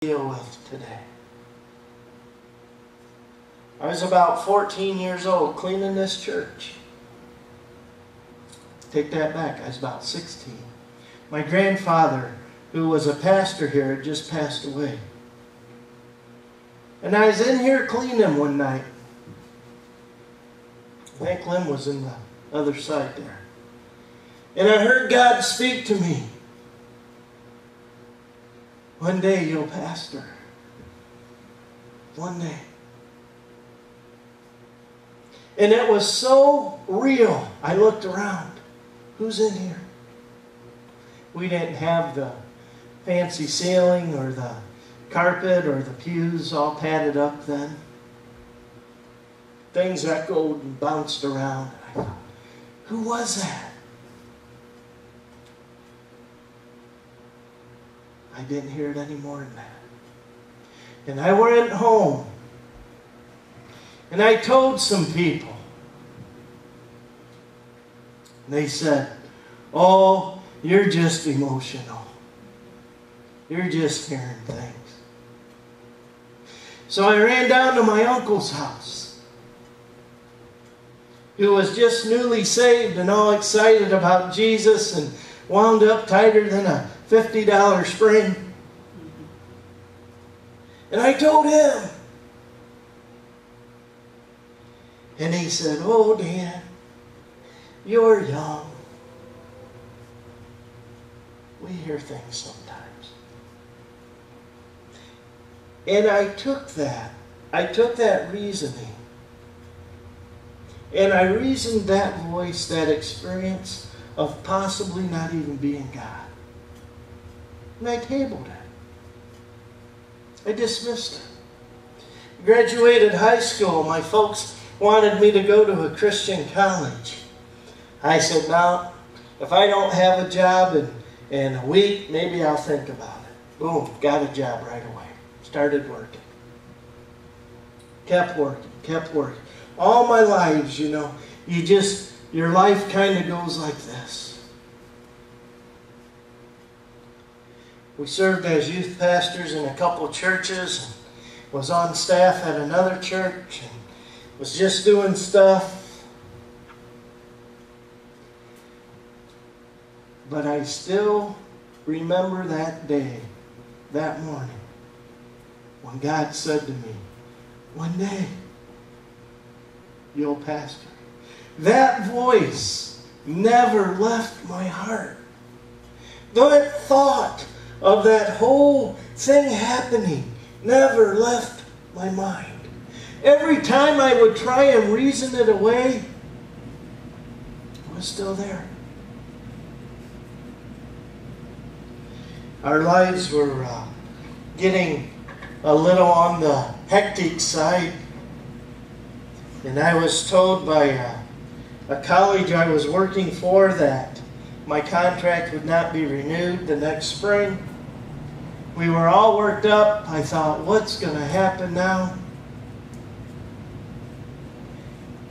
deal with today. I was about 14 years old cleaning this church. Take that back, I was about 16. My grandfather, who was a pastor here, had just passed away. And I was in here cleaning one night. I think Lynn was in the other side there. And I heard God speak to me. One day you'll pastor. One day. And it was so real. I looked around. Who's in here? We didn't have the fancy ceiling or the carpet or the pews all padded up then. Things echoed and bounced around. I thought, who was that? I didn't hear it any more than that. And I went home. And I told some people. They said, oh, you're just emotional. You're just hearing things. So I ran down to my uncle's house, who was just newly saved and all excited about Jesus and wound up tighter than a $50 spring. And I told him. And he said, oh, Dan, you're young. We hear things sometimes. And I took that reasoning, and I reasoned that voice, that experience of possibly not even being God. And I tabled it. I dismissed it. Graduated high school. My folks wanted me to go to a Christian college. I said, no, if I don't have a job in a week, maybe I'll think about it. Boom, got a job right away. Started working. Kept working. All my lives, you know, your life kind of goes like this. We served as youth pastors in a couple churches, was on staff at another church, and was just doing stuff. But I still remember that day, that morning, when God said to me, one day, you'll pastor. That voice never left my heart. That thought of that whole thing happening never left my mind. Every time I would try and reason it away, it was still there. Our lives were getting a little on the hectic side. And I was told by a college I was working for that my contract would not be renewed the next spring. We were all worked up. I thought, what's going to happen now?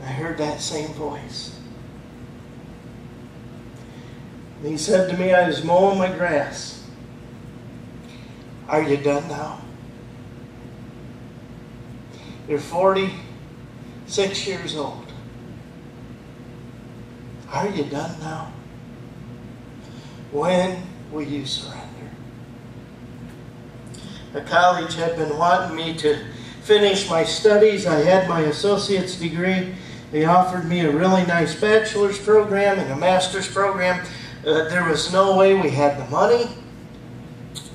I heard that same voice. And he said to me, I was mowing my grass. Are you done now? You're 46 years old. Are you done now? When will you surrender? The college had been wanting me to finish my studies. I had my associate's degree. They offered me a really nice bachelor's program and a master's program. There was no way we had the money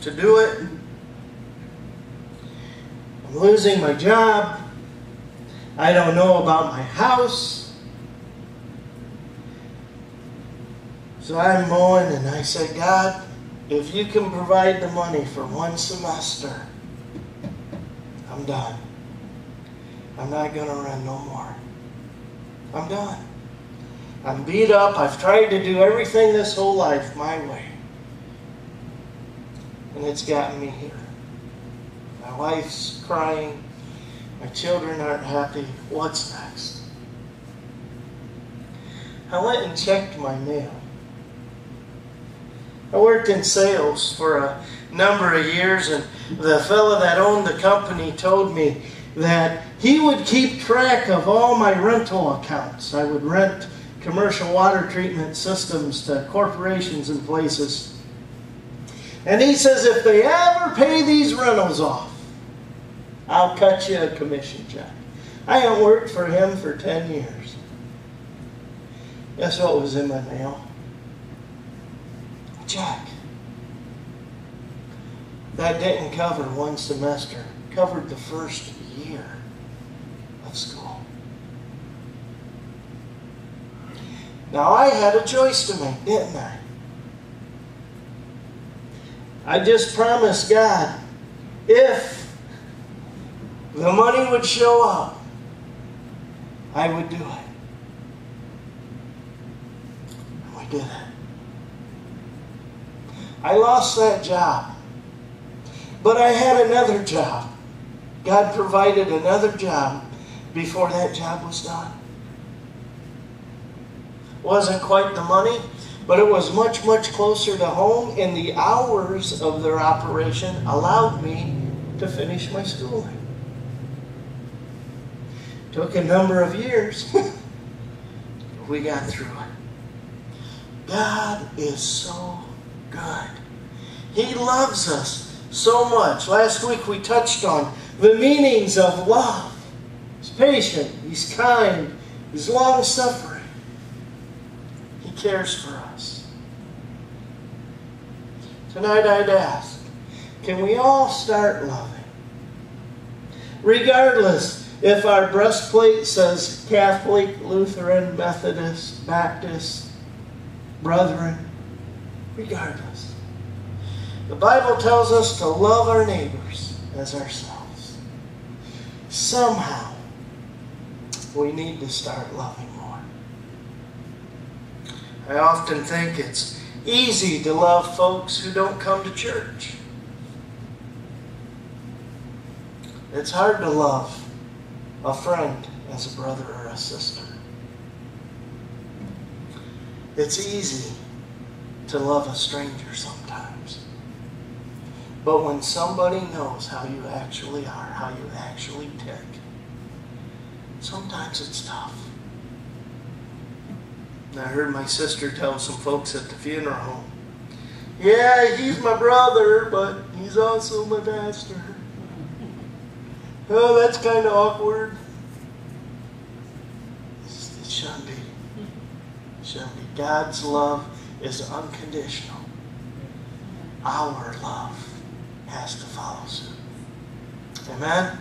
to do it. I'm losing my job. I don't know about my house. So I'm mowing and I said, God, if you can provide the money for one semester, I'm done. I'm not going to run no more. I'm done. I'm beat up. I've tried to do everything this whole life my way. And it's gotten me here. My wife's crying. My children aren't happy. What's next? I went and checked my mail. I worked in sales for a number of years, and The fellow that owned the company told me that he would keep track of all my rental accounts. I would rent commercial water treatment systems to corporations and places. And he says, if they ever pay these rentals off, I'll cut you a commission check. I haven't worked for him for 10 years. Guess what was in my mail? A check. That didn't cover one semester. It covered the first year of school. Now I had a choice to make, didn't I? I just promised God, if the money would show up, I would do it. And we did it. I lost that job. But I had another job. God provided another job before that job was done. Wasn't quite the money, but it was much, much closer to home, and the hours of their operation allowed me to finish my schooling. Took a number of years. We got through it. God is so good. He loves us so much. Last week we touched on the meanings of love. He's patient. He's kind. He's long-suffering. He cares for us. Tonight I'd ask, can we all start loving? Regardless if our breastplate says Catholic, Lutheran, Methodist, Baptist, Brethren, regardless. The Bible tells us to love our neighbors as ourselves. Somehow, we need to start loving more. I often think it's easy to love folks who don't come to church. It's hard to love a friend as a brother or a sister. It's easy to love a stranger sometimes. But when somebody knows how you actually are, how you actually tick, sometimes it's tough. And I heard my sister tell some folks at the funeral home, yeah, he's my brother, but he's also my pastor. Oh, that's kind of awkward. It shouldn't be. It shouldn't be. God's love is unconditional. Our love has to follow suit. Amen?